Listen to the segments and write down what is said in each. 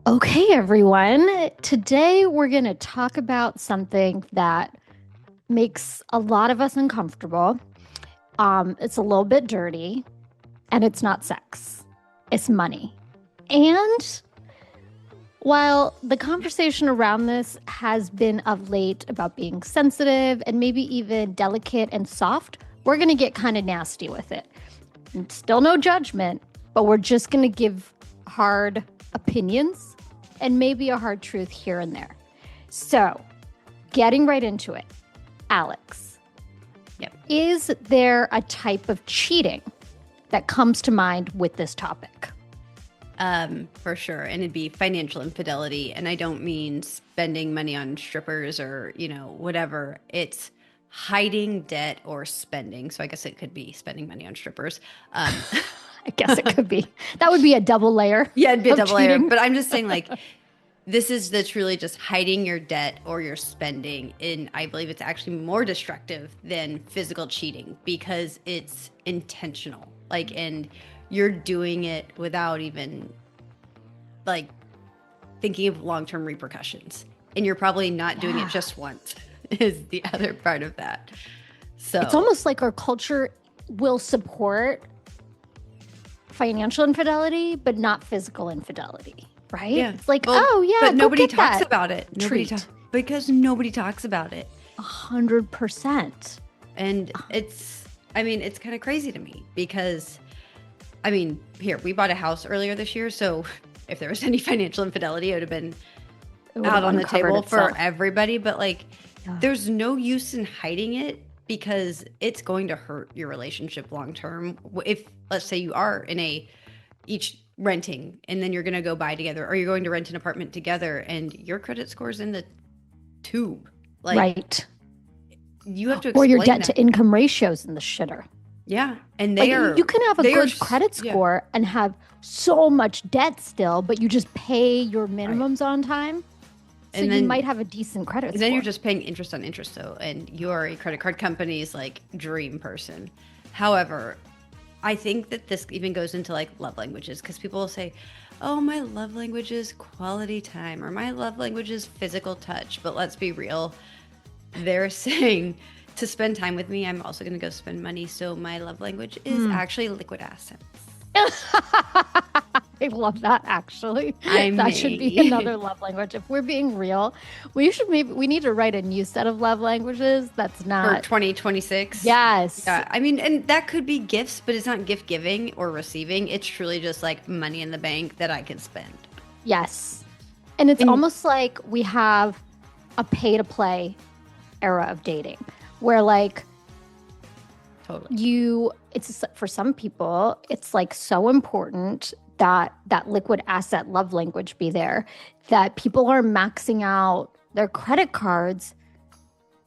Okay, everyone. Today we're going to talk about something that makes a lot of us uncomfortable. It's a little bit dirty, and it's not sex. It's money. And while the conversation around this has been of late about being sensitive and maybe even delicate and soft, we're going to get kind of nasty with it. And still no judgment, but we're just going to give hard opinions and maybe a hard truth here and there. So, getting right into it, Alex, Yep. is there a type of cheating that comes to mind with this topic? For sure. And it'd be financial infidelity. And I don't mean spending money on strippers or, whatever. It's hiding debt or spending. So I guess it could be spending money on strippers. I guess it could be. That would be a double layer. Yeah, it'd be a of double layer. cheating. But I'm just saying, this is the truly just hiding your debt or your spending. And I believe it's actually more destructive than physical cheating because it's intentional. And you're doing it without even thinking of long-term repercussions. And you're probably not doing it just once is the other part of that. So It's almost like our culture will support financial infidelity, but not physical infidelity, right? yeah. It's like, Well, oh yeah, but go nobody get talks that about it. treat. Because nobody talks about it. 100%. And it's kind of crazy to me because, here, we bought a house earlier this year. So if there was any financial infidelity, it would have been It would out have on the uncovered table itself. for everybody. But Yeah. there's no use in hiding it because it's going to hurt your relationship long term. If, let's say, you are each renting and then you're going to go buy together or you're going to rent an apartment together and your credit score's in the tube. Right. You have to Or explain your debt that. to income ratios in the shitter. Yeah. And Like you can have a good credit yeah. score and have so much debt still, but you just pay your minimums on time. So And you then- might have a decent credit And score. then you're just paying interest on interest, though, and you're a credit card company's dream person. However, I think that this even goes into love languages because people will say, "Oh, my love language is quality time," or "My love language is physical touch." But let's be real, they're saying to spend time with me, I'm also going to go spend money. So my love language is actually liquid assets. I love that actually. I That should be mean- another love language. If we're being real, we need to write a new set of love languages that's For not 2026. Yes. Yeah, and that could be gifts, but it's not gift giving or receiving. It's truly just money in the bank that I can spend. Yes. And it's And- almost like we have a pay to play era of dating where Totally. it's for some people it's so important that that liquid asset love language be there that people are maxing out their credit cards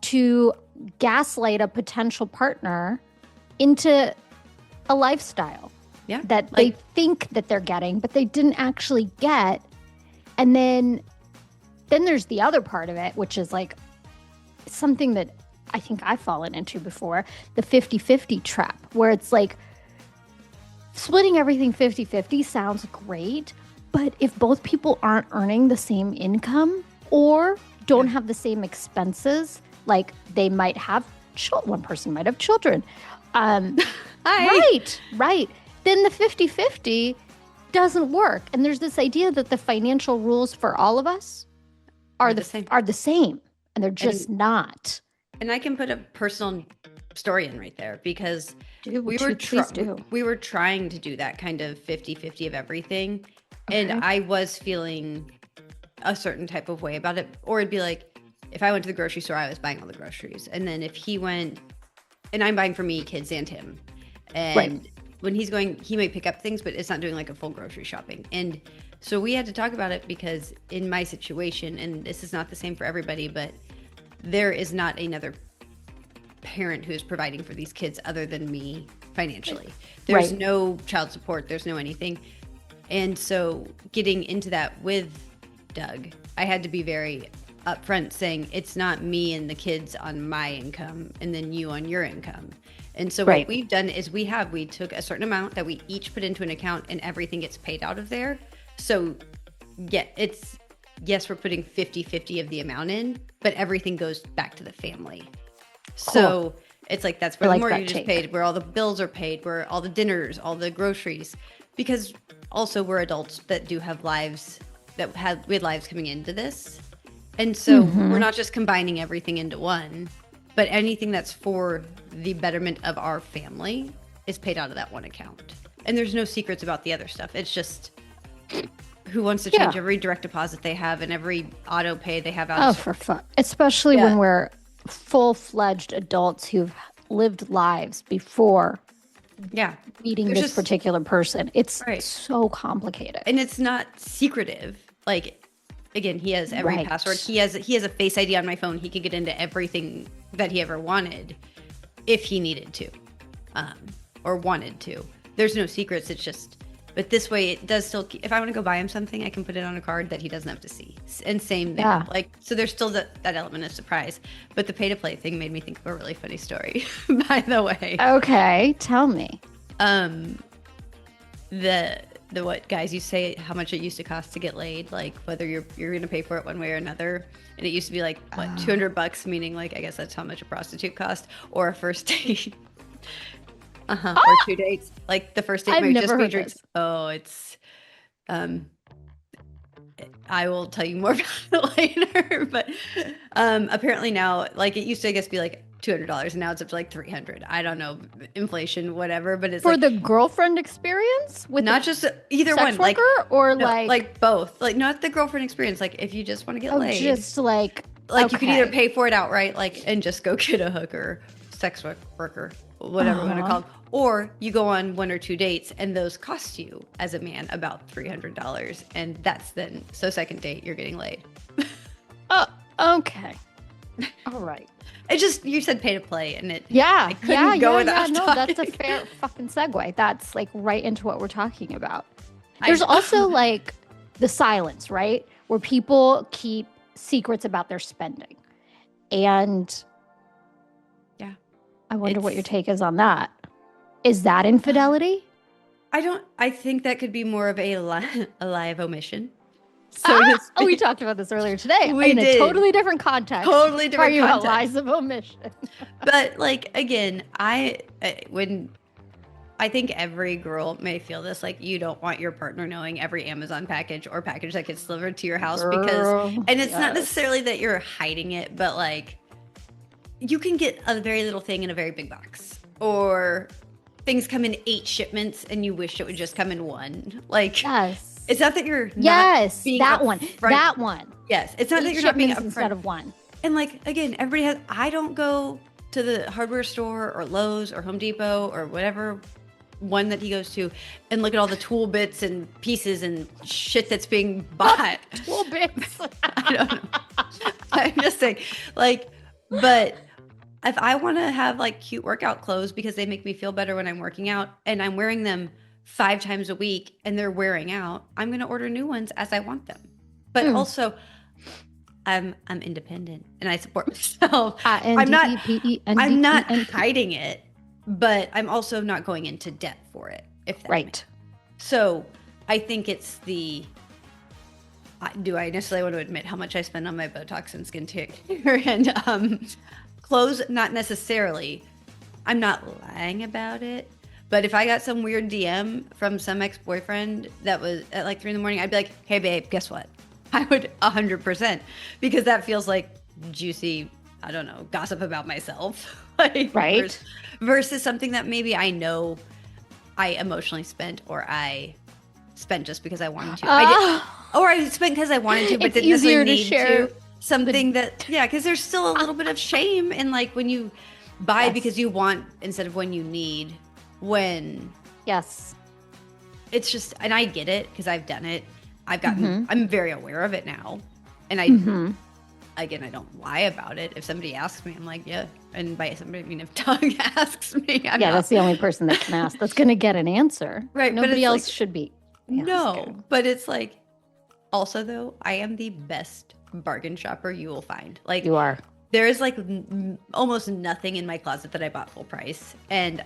to gaslight a potential partner into a lifestyle Yeah. that they think that they're getting but they didn't actually get. And then there's the other part of it, which is something that I think I've fallen into before, the 50-50 trap, where it's splitting everything 50-50 sounds great, but if both people aren't earning the same income or don't have the same expenses, they might have one person might have children. Hi. Right. Then the 50-50 doesn't work. And there's this idea that the financial rules for all of us are the same, and they're just not. And I can put a personal story in right there because Please do. we were trying to do that kind of 50-50 of everything. And I was feeling a certain type of way about it. Or it'd be if I went to the grocery store, I was buying all the groceries. And then if he went, and I'm buying for me, kids, and him. And when he's going, he might pick up things, but it's not doing a full grocery shopping. And so we had to talk about it because in my situation, and this is not the same for everybody, but there is not another parent who is providing for these kids other than me financially. There's no child support. There's no anything. And so getting into that with Doug, I had to be very upfront saying it's not me and the kids on my income and then you on your income. And so what we've done is we took a certain amount that we each put into an account and everything gets paid out of there. So yes, we're putting 50-50 of the amount in, but everything goes back to the family. So it's like, that's where the mortgage is paid, where all the bills are paid, where all the dinners, all the groceries, because also we're adults that do have lives, we had lives coming into this. And so we're not just combining everything into one, but anything that's for the betterment of our family is paid out of that one account. And there's no secrets about the other stuff. It's just who wants to change every direct deposit they have and every auto pay they have out. Oh, for fun. Especially when we're full-fledged adults who've lived lives before meeting this particular person. It's so complicated. And it's not secretive. Like, again, he has every password. He has a Face ID on my phone. He could get into everything that he ever wanted if he needed to, or wanted to. There's no secrets. It's just, but this way it does still, if I want to go buy him something, I can put it on a card that he doesn't have to see. And same thing. Like, so there's still that element of surprise. But the pay to play thing made me think of a really funny story, by the way. Okay, tell me. The what guys, you say how much it used to cost to get laid, like whether you're going to pay for it one way or another. And it used to be like, what, $200, meaning like, I guess that's how much a prostitute cost, or a first date. Or 2 dates. Like the first date might just be drinks. Oh, it's, I will tell you more about it later. But apparently now, like it used to, I guess, be like $200, and now it's up to like $300. I don't know, inflation, whatever. But it's for like, the girlfriend experience, with not just either sex one, worker, like, or no, like both, like not the girlfriend experience. Like if you just want to get laid, just like you can either pay for it outright, like, and just go get a hooker, sex worker, whatever you want to call them, or you go on 1 or 2 dates, and those cost you as a man about $300, and that's then, so second date you're getting laid. Oh, okay, all right. It just, you said pay to play, and it I couldn't go without no, that's a fair fucking segue. That's like right into what we're talking about. There's also like the silence, right, where people keep secrets about their spending, and I wonder what your take is on that. Is that infidelity? I think that could be more of a lie of omission. So we talked about this earlier today. We did. A totally different context. Totally different context. About lies of omission. But like, again, I think every girl may feel this, like you don't want your partner knowing every Amazon package or package that gets delivered to your house, because, and it's not necessarily that you're hiding it, but like you can get a very little thing in a very big box, or things come in 8 shipments and you wish it would just come in 1. Like, it's not that you're not being that upfront. one. Yes, it's not that you're not being upfront instead of 1. And like, again, everybody has, I don't go to the hardware store or Lowe's or Home Depot or whatever one that he goes to and look at all the tool bits and pieces and shit that's being bought. Tool bits. I don't know. I'm just saying, like, but if I want to have like cute workout clothes because they make me feel better when I'm working out, and I'm wearing them 5 times a week and they're wearing out, I'm going to order new ones as I want them. But also, I'm independent and I support myself. I'm not hiding it, but I'm also not going into debt for it. If that makes sense. So I think it's do I necessarily want to admit how much I spend on my Botox and skincare and clothes? Not necessarily. I'm not lying about it. But if I got some weird DM from some ex-boyfriend that was at like 3 a.m, I'd be like, hey babe, guess what? I would 100%, because that feels like juicy, I don't know, gossip about myself. Like, versus something that maybe I know I emotionally spent, or I spent just because I wanted to. Or I spent because I wanted to, but didn't necessarily need to. Something because there's still a little bit of shame in like when you buy because you want instead of when you need. It's just, and I get it because I've done it. I've gotten, I'm very aware of it now. And again, I don't lie about it. If somebody asks me, I'm like, yeah. And by somebody, I mean, if Doug asks me, that's the only person that can ask. That's going to get an answer. Right. Nobody else should be. No, but it's like, also though, I am the best bargain shopper you will find. Like, you are. There is like almost nothing in my closet that I bought full price. And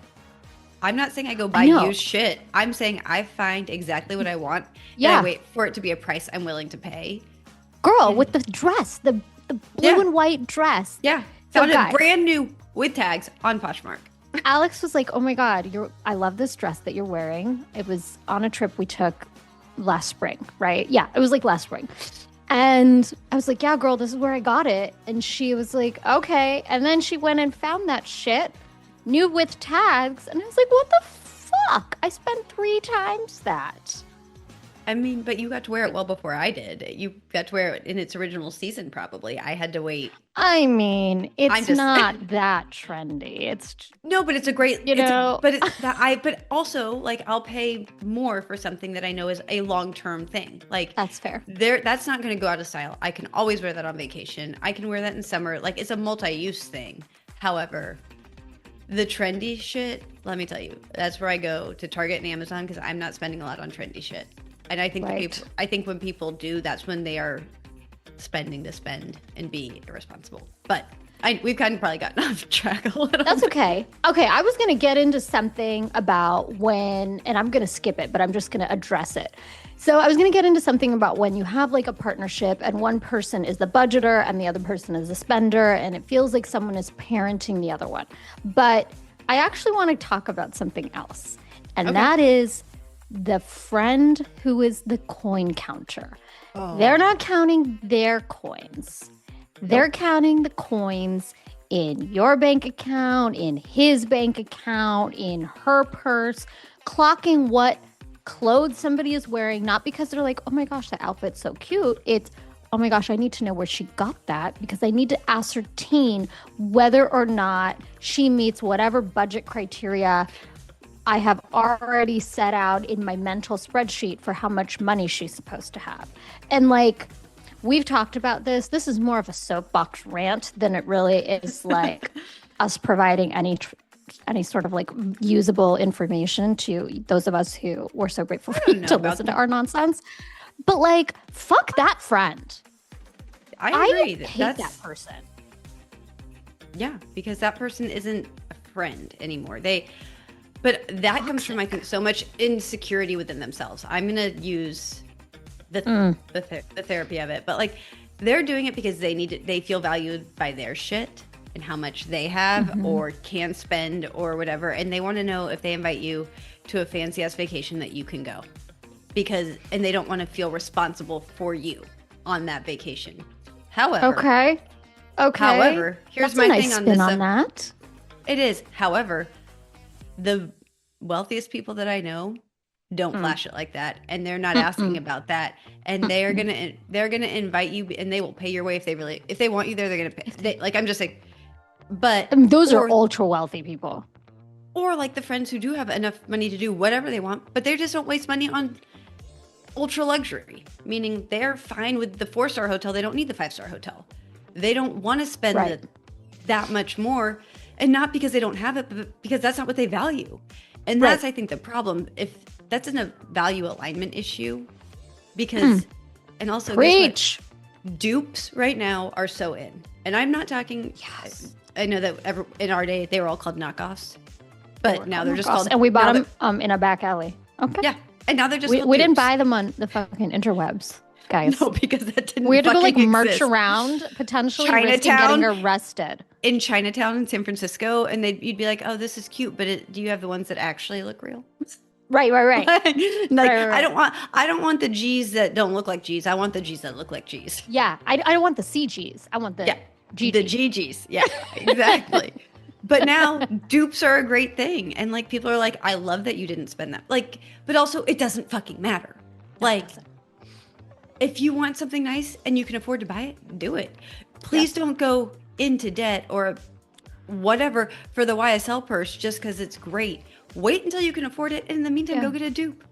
I'm not saying I go I buy know. used shit. I'm saying I find exactly what I want and I Yeah. wait for it to be a price I'm willing to pay. Girl, And with the dress, the blue yeah, and white dress. yeah. So Found it guys, brand new with tags on Poshmark. Alex was like, "Oh my God, I love this dress that you're wearing." It was on a trip we took last spring, right? Yeah, it was like last spring. And I was like, "Yeah, girl, this is where I got it." And she was like, "Okay." And then she went and found that shit, new with tags, and I was like, "What the fuck? I spent 3 times that." I mean, but you got to wear it well before I did. You got to wear it in its original season, probably. I had to wait. I mean, I'm it's just not that trendy. It's, no, but it's a great. you know, But also like I'll pay more for something that I know is a long term thing. Like that's fair. that's not going to go out of style. I can always wear that on vacation. I can wear that in summer. Like it's a multi use thing. However, the trendy shit, let me tell you, that's where I go to Target and Amazon because I'm not spending a lot on trendy shit. And I think Right. I think when people do, that's when they are spending to spend and be irresponsible. But we've kind of probably gotten off track a little. That's okay. Okay, I was going to get into something about when, and I'm going to skip it, but I'm just going to address it. So I was going to get into something about when you have like a partnership and one person is the budgeter and the other person is the spender, and it feels like someone is parenting the other one. But I actually want to talk about something else, and Okay. that is the friend who is the coin counter. Oh. They're not counting their coins. They're counting the coins in your bank account, in his bank account, in her purse, clocking what clothes somebody is wearing, not because they're like, oh my gosh, that outfit's so cute. It's, oh my gosh, I need to know where she got that because I need to ascertain whether or not she meets whatever budget criteria I have already set out in my mental spreadsheet for how much money she's supposed to have. And like, we've talked about this. This is more of a soapbox rant than it really is like us providing any sort of like usable information to those of us who were so grateful for you to listen to our nonsense. But like, fuck that friend. I agree. hate that person. Yeah, because that person isn't a friend anymore. But that comes from, I think, so much insecurity within themselves. I'm gonna use the therapy of it, but like they're doing it because they feel valued by their shit and how much they have or can spend or whatever, and they want to know if they invite you to a fancy ass vacation that you can go and they don't want to feel responsible for you on that vacation. However, However, here's That's my a nice thing on spin this. on that. It is. However, the wealthiest people that I know don't flash it like that, and they're not asking about that, and they're gonna invite you, and they will pay your way if they want you there. They're gonna pay. I'm just saying, but I mean, those are ultra wealthy people. Or like the friends who do have enough money to do whatever they want, but they just don't waste money on ultra luxury, meaning they're fine with the 4-star hotel. They don't need the 5-star hotel. They don't want to spend that much more, and not because they don't have it, but because that's not what they value. And that's, I think, the problem. If that's a value alignment issue, because, and also Preach. Dupes right now are so in. And I'm not talking, I know that in our day, they were all called knockoffs, but now they're just called. And we bought them in a back alley. Okay. Yeah. And now they're just we didn't buy them on the fucking interwebs, guys. No, because that didn't We had to go like merch exist. around, potentially risking getting arrested. In Chinatown in San Francisco, and you'd be like, "Oh, this is cute," but do you have the ones that actually look real? Right. Right. Right. I don't want the G's that don't look like G's. I want the G's that look like G's. Yeah, I don't want the CGs. I want the GGs. The GGs. Yeah, exactly. But now dupes are a great thing, and like people are like, "I love that you didn't spend that." Like, but also it doesn't fucking matter. Like, if you want something nice and you can afford to buy it, do it. Please don't go into debt or whatever for the YSL purse just because it's great. Wait until you can afford it, and in the meantime, go get a dupe.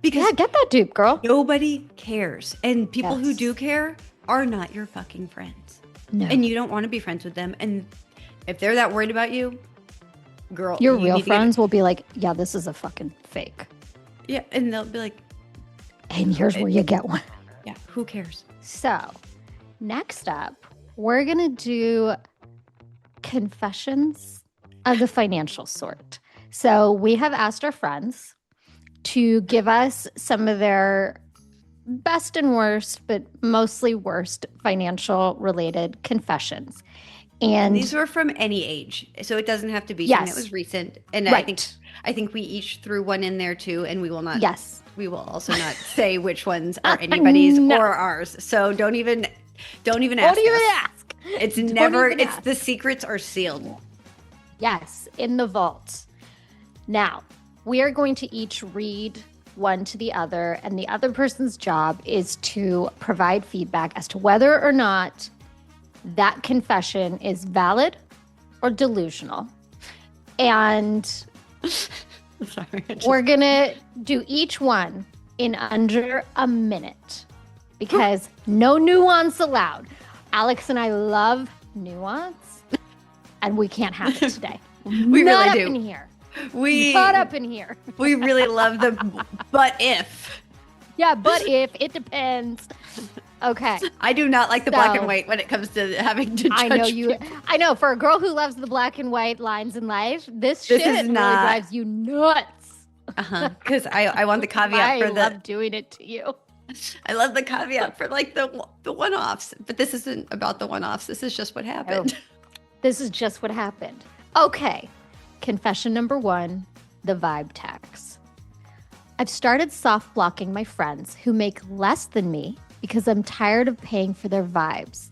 Because get that dupe, girl. Nobody cares, and people who do care are not your fucking friends. No. And you don't want to be friends with them. And if they're that worried about you, girl, your real friends will be like, "Yeah, this is a fucking fake." Yeah, and they'll be like, "And here's where you get one." Yeah, who cares? So, next up, we're gonna do confessions of the financial sort. So we have asked our friends to give us some of their best and worst, but mostly worst financial related confessions. And And these were from any age, so it doesn't have to be something that yes, was recent. And right. I think we each threw one in there too, and Yes. we will also not say which ones are anybody's No, or ours. So don't even don't ask even us. ask. It's Don't never even it's ask. the secrets are sealed. Yes, in the vault. Now, we are going to each read one to the other, and the other person's job is to provide feedback as to whether or not that confession is valid or delusional. And Sorry. we're going to do each one in under a minute because no nuance allowed. Alex and I love nuance, and we can't have it today. We Not really up do. in here. We Not up in here. we really love the but if. Yeah, but if it depends. Okay. I do not like the black So- and white when it comes to having to judge I know you. people. I know for a girl who loves the black and white lines in life, this This shit is really not- drives you nuts. Because I want the caveat I for the love doing it to you. I love the caveat for like the one-offs, but this isn't about the one-offs. This is just what happened. This is just what happened. Okay. Confession number 1, the vibe tax. I've started soft blocking my friends who make less than me because I'm tired of paying for their vibes.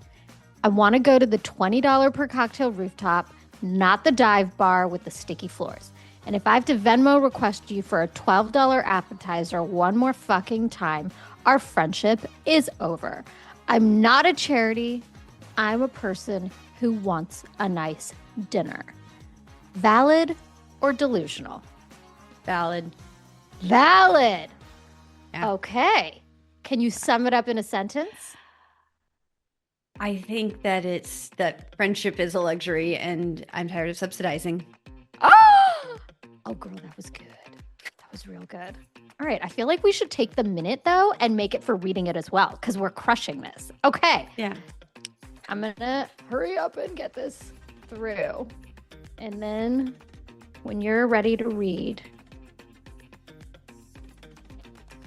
I want to go to the $20 per cocktail rooftop, not the dive bar with the sticky floors. And if I have to Venmo request you for a $12 appetizer one more fucking time, our friendship is over. I'm not a charity. I'm a person who wants a nice dinner. Valid or delusional? Valid. Valid. Yeah. Okay. Can you sum it up in a sentence? I think that it's that friendship is a luxury and I'm tired of subsidizing. Oh, girl, that was good. That was real good. All right. I feel like we should take the minute, though, and make it for reading it as well, because we're crushing this. Okay. Yeah. I'm going to hurry up and get this through. And then when you're ready to read.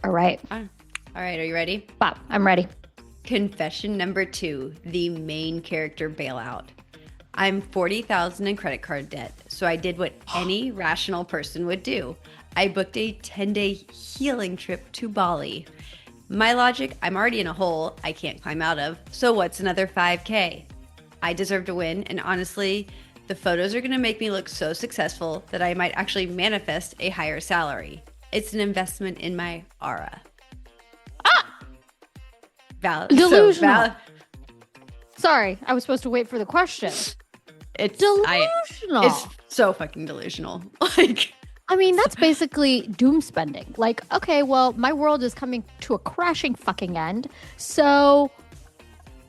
All right. All right. Are you ready? Bob, I'm ready. Confession number 2, the main character bailout. I'm $40,000 in credit card debt, so I did what any rational person would do. I booked a 10-day healing trip to Bali. My logic, I'm already in a hole I can't climb out of, so what's another 5K? I deserve to win, and honestly, the photos are going to make me look so successful that I might actually manifest a higher salary. It's an investment in my aura. Valid. Delusional. Sorry, I was supposed to wait for the question. It's Delusional. it's so fucking delusional. Like, I mean, that's basically doom spending. Like, okay, well, my world is coming to a crashing fucking end. So,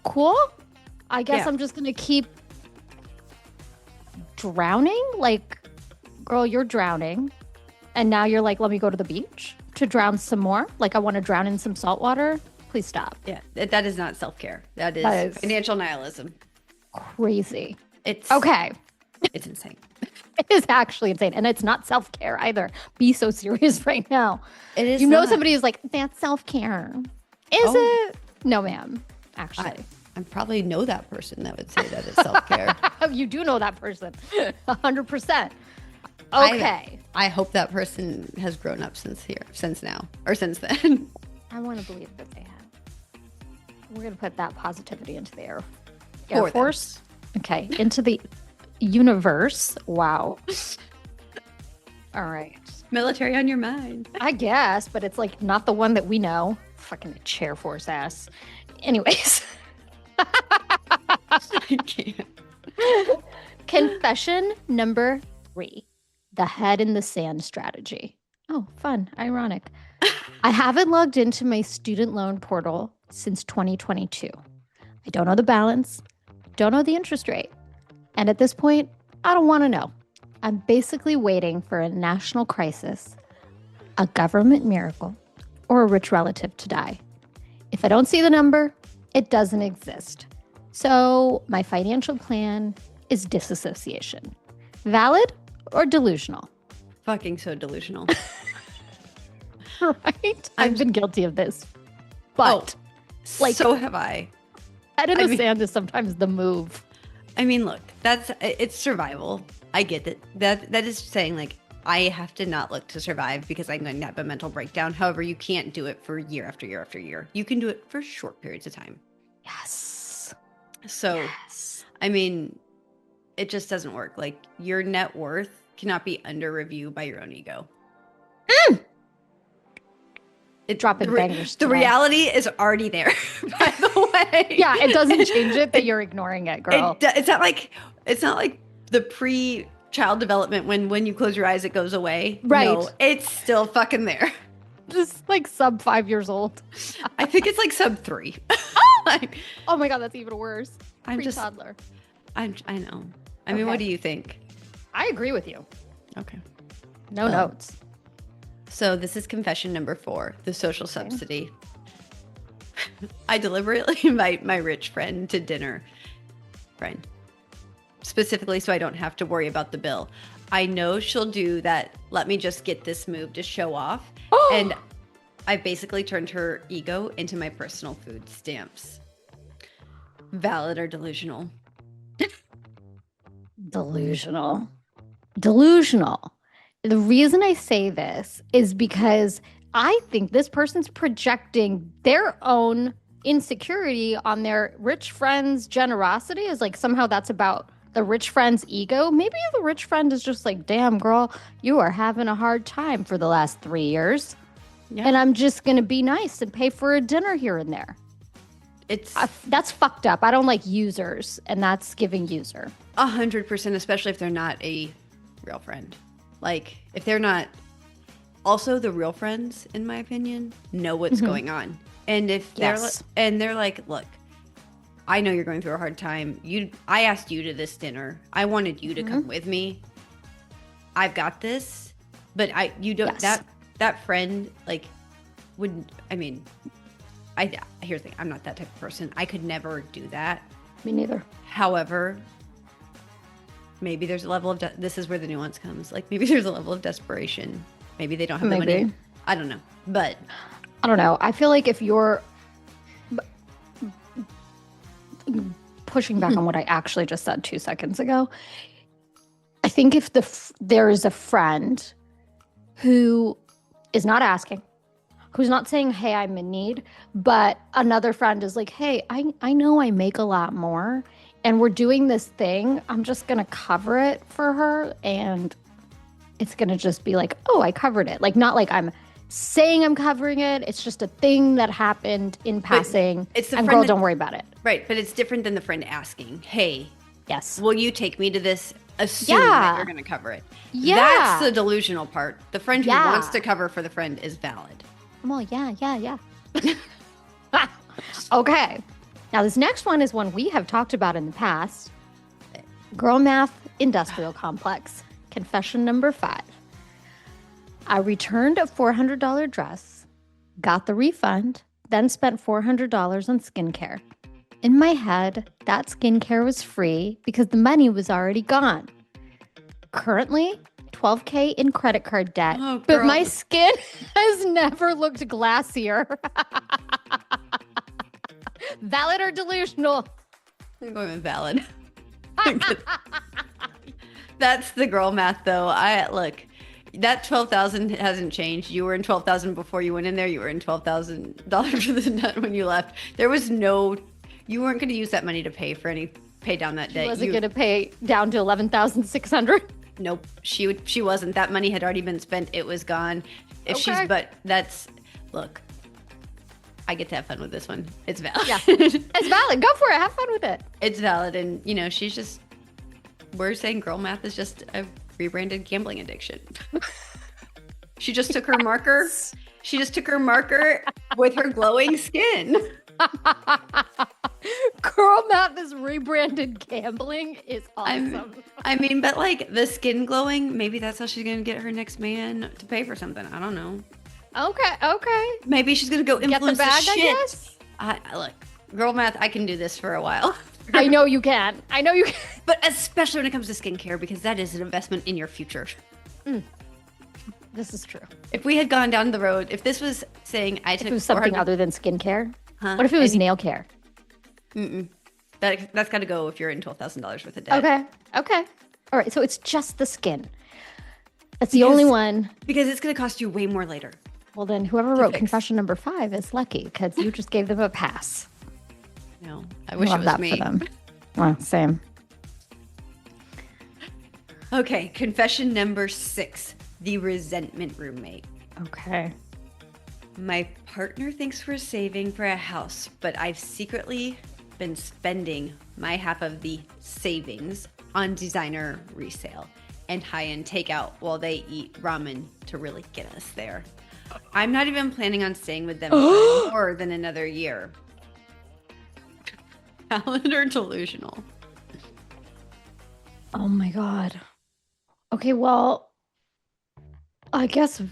cool. I guess Yeah. I'm just going to keep drowning. Like, girl, you're drowning. And now you're like, let me go to the beach to drown some more. Like, I want to drown in some salt water. Please stop. yeah, that is not self-care. That is financial nihilism. Crazy. It's Okay. It's insane. It is actually insane. And it's not self-care either. Be so serious right now. It is. You know, not. somebody is like, that's self-care. Is Oh. it? No, ma'am. Actually. I probably know that person that would say that it's self-care. You do know that person. 100%. Okay. I hope that person has grown up since now, or since then. I want to believe that they have. We're going to put that positivity into the Air For them. Force. Okay. Into the universe. Wow. All right. Military on your mind. I guess, but it's like not the one that we know. Fucking chair force ass. Anyways. I can't. Confession number 3. The head in the sand strategy. Oh, fun. Ironic. I haven't logged into my student loan portal since 2022. I don't know the balance, don't know the interest rate. And at this point, I don't want to know. I'm basically waiting for a national crisis, a government miracle, or a rich relative to die. If I don't see the number, it doesn't exist. So my financial plan is disassociation. Valid or delusional? fucking so delusional. Right? I've been guilty of this. But like, so have I. Head in the sand is sometimes the move. I mean, look, it's survival. I get that. That is saying like I have to not look to survive because I'm going to have a mental breakdown. However, you can't do it for year after year after year. You can do it for short periods of time. Yes. So, yes. I mean, it just doesn't work. Like your net worth cannot be under review by your own ego. Dropping bangers. The reality is already there, by the way. Yeah, it doesn't change it that you're ignoring it, girl. It's not like the pre-child development when you close your eyes it goes away. Right. No, it's still fucking there. Just like sub 5 years old. I think it's like sub 3. Like, oh my God, that's even worse. Pre-toddler. I know. I mean, what do you think? I agree with you. Okay. No notes. So this is confession number 4, the social subsidy. I deliberately invite my rich friend to dinner. Friend. Specifically so I don't have to worry about the bill. I know she'll do that. Let me just get this move to show off. And I basically turned her ego into my personal food stamps. Valid or delusional? Delusional. Delusional. The reason I say this is because I think this person's projecting their own insecurity on their rich friend's generosity, is like somehow that's about the rich friend's ego. Maybe the rich friend is just like, damn, girl, you are having a hard time for the last 3 years. Yeah. And I'm just going to be nice and pay for a dinner here and there. That's fucked up. I don't like users, and that's giving user. 100%, especially if they're not a real friend. Like, if they're not... Also, the real friends, in my opinion, know what's going on. And if they're like, look, I know you're going through a hard time. I asked you to this dinner. I wanted you to come with me. I've got this. But you don't... Yes. That friend, like, wouldn't... I mean... Here's the thing. I'm not that type of person. I could never do that. Me neither. However, maybe there's a level of... this is where the nuance comes. Like, maybe there's a level of desperation. Maybe they don't have the money. I don't know. But... I don't know. I feel like if you're... pushing back on what I actually just said 2 seconds ago, I think if there is a friend who is not asking, who's not saying, hey, I'm in need, but another friend is like, hey, I know I make a lot more and we're doing this thing. I'm just going to cover it for her. And it's going to just be like, oh, I covered it. Like, not like I'm saying I'm covering it. It's just a thing that happened in passing. It's the and girl, don't worry about it. Right. But it's different than the friend asking, hey, yes, will you take me to this? Assume that you're going to cover it. Yeah. That's the delusional part. The friend who wants to cover for the friend is valid. Well, yeah. Okay. Now, this next one is one we have talked about in the past. Girl math industrial complex. Confession number 5. I returned a $400 dress, got the refund, then spent $400 on skincare. In my head, that skincare was free because the money was already gone. Currently, $12K in credit card debt, but my skin has never looked glassier. Valid or delusional? I'm going with valid. That's the girl math, though. Look, that $12,000 hasn't changed. You were in $12,000 before you went in there. You were in $12,000 for the debt when you left. There was no... You weren't going to use that money to pay down that debt. She wasn't going to pay down to $11,600. Nope, she wasn't. That money had already been spent. It was gone. Look, I get to have fun with this one. It's valid. Yeah, it's valid. Go for it. Have fun with it. It's valid, and we're saying girl math is just a rebranded gambling addiction. She just took her marker. She just took her marker with her glowing skin. Girl math is rebranded gambling is awesome. I mean, but like the skin glowing, maybe that's how she's going to get her next man to pay for something. I don't know. Okay. Maybe she's going to go influence get the bag, shit. I guess. Look, girl math, I can do this for a while. I know you can. But especially when it comes to skincare, because that is an investment in your future. This is true. If we had gone down the road, if this was saying I took If it was something other than skincare, what if it was nail care? That's got to go if you're in $12,000 worth of debt. Okay. All right. So it's just the skin. That's the only one. Because it's going to cost you way more later. Well, then whoever wrote confession number 5 is lucky because you just gave them a pass. No, I wish it was me. For them. Well, same. Okay, confession number 6, the resentment roommate. Okay. My partner thinks we're saving for a house, but I've secretly been spending my half of the savings on designer resale and high-end takeout while they eat ramen to really get us there. I'm not even planning on staying with them for more than another year. Valid or delusional? Oh my God. Okay, well, I guess I'm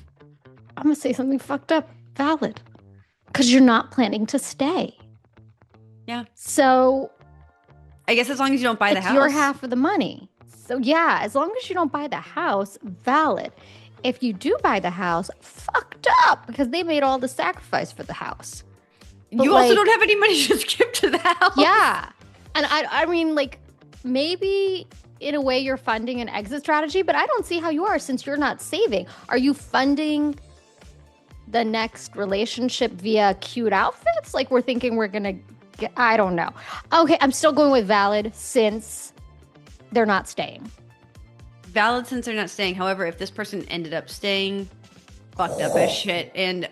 going to say something fucked up. Valid. Because you're not planning to stay. Yeah. So I guess as long as you don't buy the house. It's your half of the money. So yeah, as long as you don't buy the house, valid. If you do buy the house, fucked up because they made all the sacrifice for the house. But you also don't have any money to give to the house. Yeah. And I mean, like, maybe in a way you're funding an exit strategy, but I don't see how you are since you're not saving. Are you funding the next relationship via cute outfits? Like we're thinking we're going to get, I don't know. Okay, I'm still going with valid since they're not staying. Valid since they're not staying. However, if this person ended up staying, fucked up as shit, and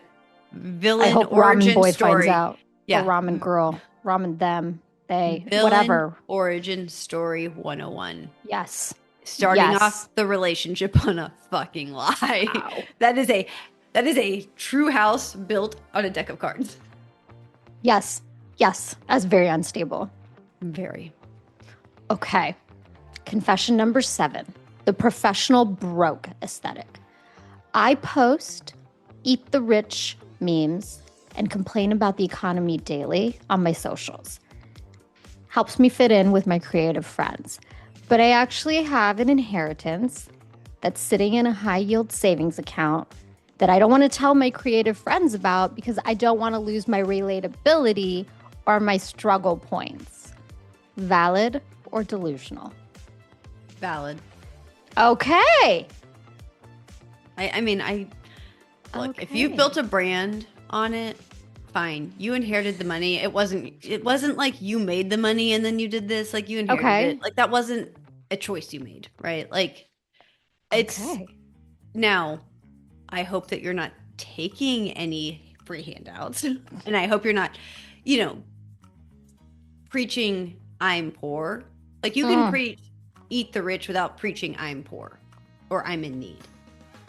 villain I hope origin ramen boy story. finds out. Yeah. Or ramen girl, ramen them, they, Villain whatever. Origin story 101. Yes. Starting off the relationship on a fucking lie. Wow. That is a true house built on a deck of cards. Yes. That's very unstable. Very. Okay. Confession number 7. The professional broke aesthetic. I post eat the rich memes and complain about the economy daily on my socials. Helps me fit in with my creative friends. But I actually have an inheritance that's sitting in a high yield savings account that I don't want to tell my creative friends about because I don't want to lose my relatability or my struggle points. Valid or delusional? Valid. Okay. I mean, look, if you built a brand on it, fine. You inherited the money. It wasn't like you made the money and then you did this. Like you inherited it. Like that wasn't a choice you made, right? Like it's now. I hope that you're not taking any free handouts, and I hope you're not, preaching I'm poor. Like you can preach eat the rich without preaching I'm poor or I'm in need.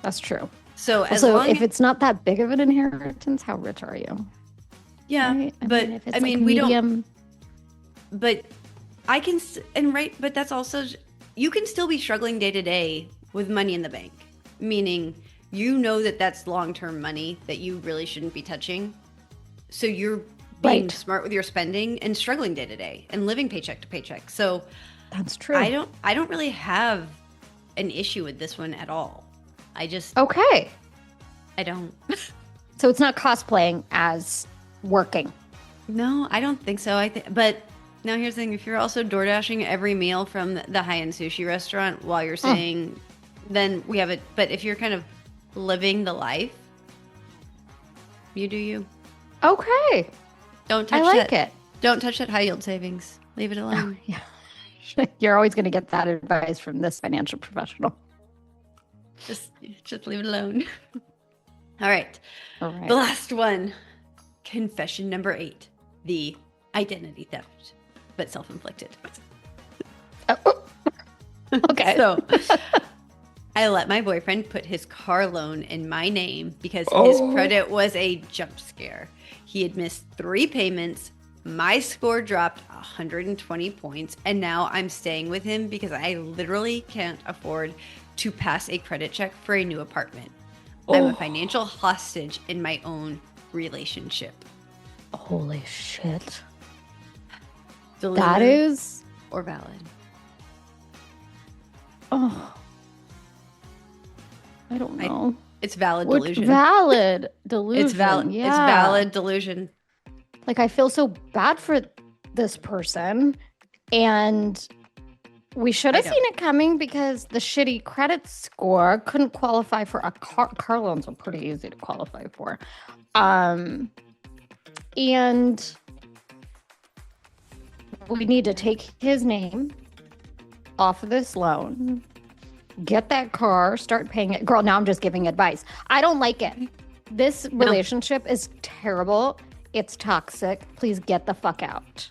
That's true. So if it's not that big of an inheritance, how rich are you? Yeah, right? but I mean, we don't. But I can, but that's also, you can still be struggling day to day with money in the bank, meaning that's long-term money that you really shouldn't be touching. So you're being smart with your spending and struggling day to day and living paycheck to paycheck. So that's true. I don't really have an issue with this one at all. I just I don't. So it's not cosplaying as working. No, I don't think so. But now here's the thing: if you're also door dashing every meal from the high-end sushi restaurant while you're saying, then we have it. But if you're kind of living the life, you do you. Okay. Don't touch it. Don't touch that high yield savings. Leave it alone. Oh, yeah. You're always going to get that advice from this financial professional. Just leave it alone. All right. The last one. Confession number 8. The identity theft, but self-inflicted. Okay. So I let my boyfriend put his car loan in my name because his credit was a jump scare. He had missed 3 payments. My score dropped 120 points, and now I'm staying with him because I literally can't afford to pass a credit check for a new apartment. I'm a financial hostage in my own relationship. Holy shit. Delusional that is... Or valid? Oh. I don't know. It's valid Which delusion. valid delusion. It's valid. Yeah. It's valid delusion. Like, I feel so bad for this person, and we should have seen it coming because the shitty credit score couldn't qualify for a car loans are pretty easy to qualify for. And we need to take his name off of this loan, get that car, start paying it. Girl, now I'm just giving advice. I don't like it. This relationship is terrible. It's toxic. Please get the fuck out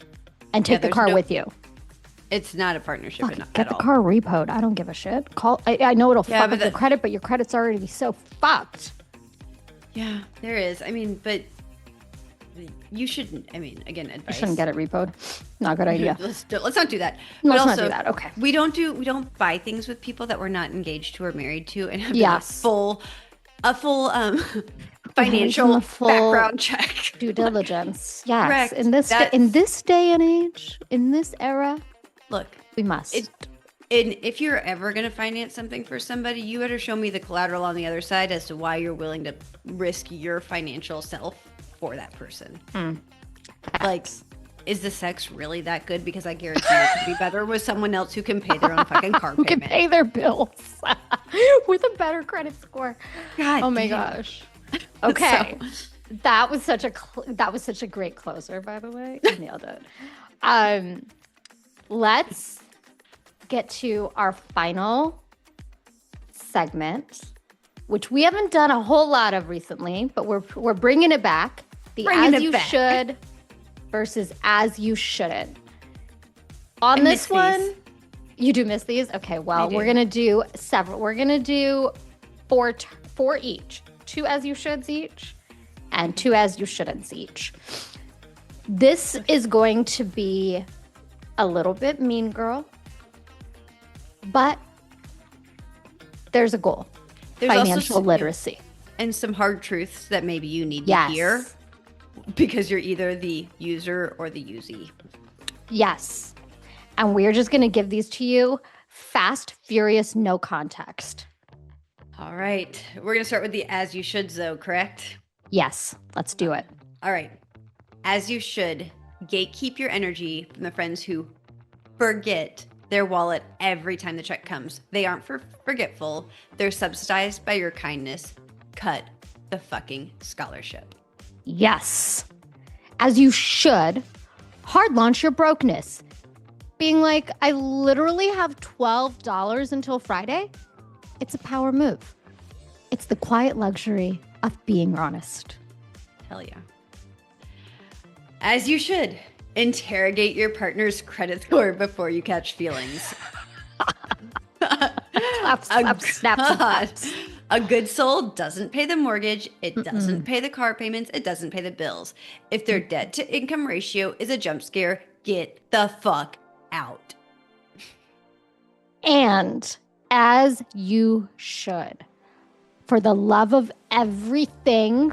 and take the car with you. It's not a partnership at all. Get the car repoed. I don't give a shit. I know it'll fuck up your credit, but your credit's already so fucked. Yeah, there is. I mean, but you shouldn't. I mean, again, advice. You shouldn't get it repoed. Not a good idea. Let's not do that. Let's not do that. Okay. We don't buy things with people that we're not engaged to or married to, and have a full financial background check, due diligence. Yes. Correct. In this day and age, in this era, look, we must. And if you're ever going to finance something for somebody, you better show me the collateral on the other side as to why you're willing to risk your financial self for that person. Like, is the sex really that good? Because I guarantee it could be better with someone else who can pay their own fucking car payment. Who can pay their bills with a better credit score. God, oh my gosh. Okay. That was such a great closer, by the way. You nailed it. Let's get to our final segment, which we haven't done a whole lot of recently, but we're bringing it back. As you should versus as you shouldn't. On this one, you do miss these? Okay, well, we're going to do several. We're going to do four each. 2 as you shoulds each and 2 as you shouldn'ts each. This is going to be a little bit mean girl, but there's a goal. There's financial literacy. And some hard truths that maybe you need to hear because you're either the user or the usee. Yes. And we're just going to give these to you fast, furious, no context. All right. We're going to start with the as you should, though, correct? Yes. Let's do it. All right. As you should, gatekeep your energy from the friends who forget their wallet every time the check comes. They aren't forgetful. They're subsidized by your kindness. Cut the fucking scholarship. Yes. As you should, hard launch your brokenness. Being like, I literally have $12 until Friday. It's a power move. It's the quiet luxury of being honest. Hell yeah. As you should, interrogate your partner's credit score before you catch feelings. A good soul doesn't pay the mortgage. It doesn't pay the car payments. It doesn't pay the bills. If their debt to income ratio is a jump scare, get the fuck out. And as you should, for the love of everything,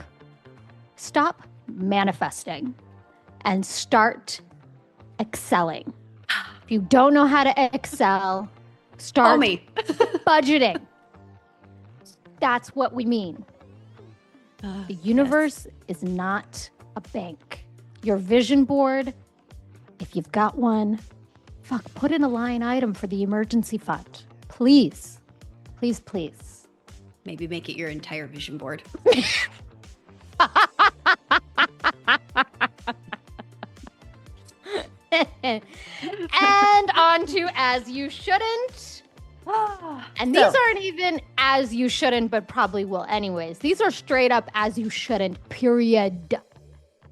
stop manifesting and start excelling. If you don't know how to excel, start budgeting. That's what we mean. The universe is not a bank. Your vision board, if you've got one, put in a line item for the emergency fund. Please, please, please. Maybe make it your entire vision board. And on to as you shouldn't. And these aren't even as you shouldn't, but probably will anyways. These are straight up as you shouldn't, period.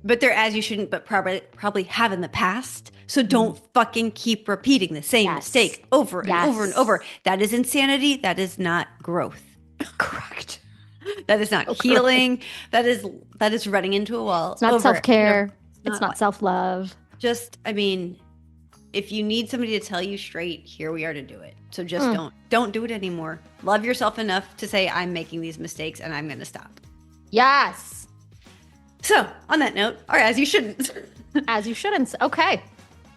But they're as you shouldn't, but probably have in the past. So don't fucking keep repeating the same mistake over and over and over. That is insanity. That is not growth. Correct. That is not healing. That is running into a wall. It's not self-care. It's not self-love. Just, I mean, if you need somebody to tell you straight, here we are to do it. So just don't do it anymore. Love yourself enough to say, I'm making these mistakes and I'm going to stop. Yes. So on that note, or as you shouldn't. As you shouldn't. Okay.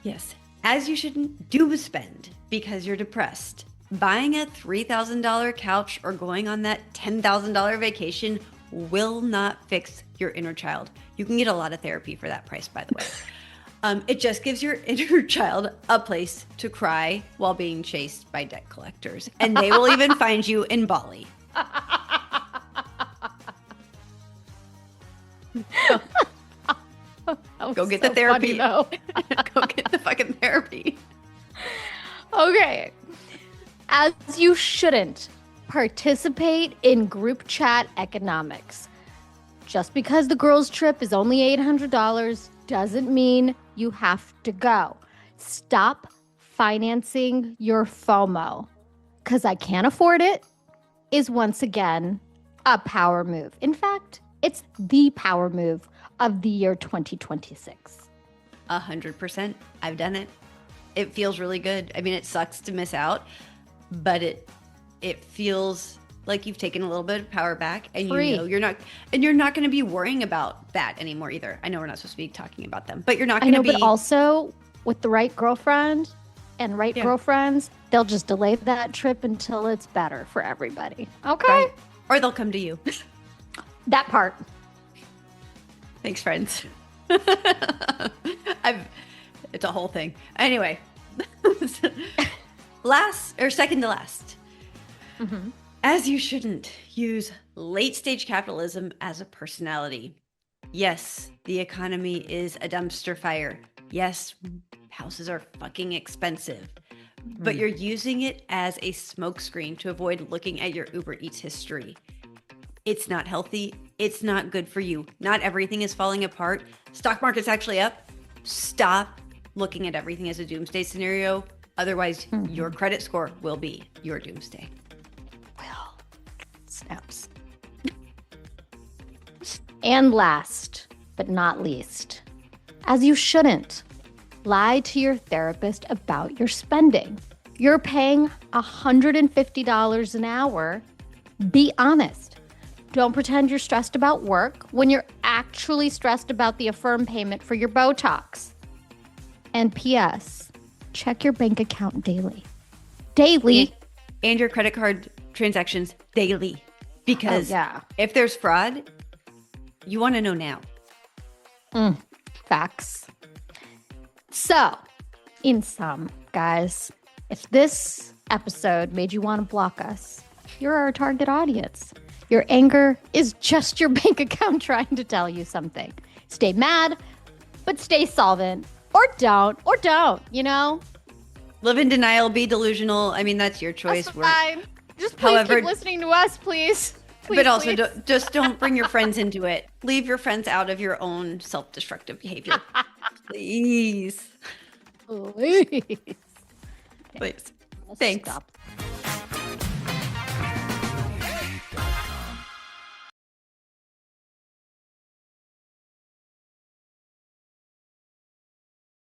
Yes. As you shouldn't do spend because you're depressed. Buying a $3,000 couch or going on that $10,000 vacation will not fix your inner child. You can get a lot of therapy for that price, by the way. It just gives your inner child a place to cry while being chased by debt collectors. And they will even find you in Bali. Go get the therapy. Go get the fucking therapy. Okay. As you shouldn't participate in group chat economics. Just because the girls' trip is only $800 doesn't mean you have to go. Stop financing your FOMO. Because I can't afford it is once again a power move. In fact, it's the power move of the year 2026. 100%. I've done it. It feels really good. I mean, it sucks to miss out, but it feels like you've taken a little bit of power back, and Free. You know you're not going to be worrying about that anymore either. I know we're not supposed to be talking about them, but you're not going to be. But also with the right girlfriend and girlfriends, they'll just delay that trip until it's better for everybody. Okay. Right. Or they'll come to you. That part. Thanks, friends. It's a whole thing. Anyway, second to last. Mm-hmm. As you shouldn't use late stage capitalism as a personality. Yes, the economy is a dumpster fire. Yes, houses are fucking expensive. But you're using it as a smokescreen to avoid looking at your Uber Eats history. It's not healthy. It's not good for you. Not everything is falling apart. Stock market's actually up. Stop looking at everything as a doomsday scenario. Otherwise, your credit score will be your doomsday. Well, snaps. And last but not least, as you shouldn't, lie to your therapist about your spending. You're paying $150 an hour. Be honest. Don't pretend you're stressed about work when you're actually stressed about the Affirm payment for your Botox. And P.S., check your bank account daily. Daily. And your credit card transactions daily. Because if there's fraud, you want to know now. Facts. So, in sum, guys, if this episode made you want to block us, you're our target audience. Your anger is just your bank account trying to tell you something. Stay mad, but stay solvent. Or don't, you know? Live in denial, be delusional. I mean, that's your choice. That's fine. Just please keep listening to us, please. But also, don't bring your friends into it. Leave your friends out of your own self-destructive behavior. Please. Please. Please. Thanks. Stop.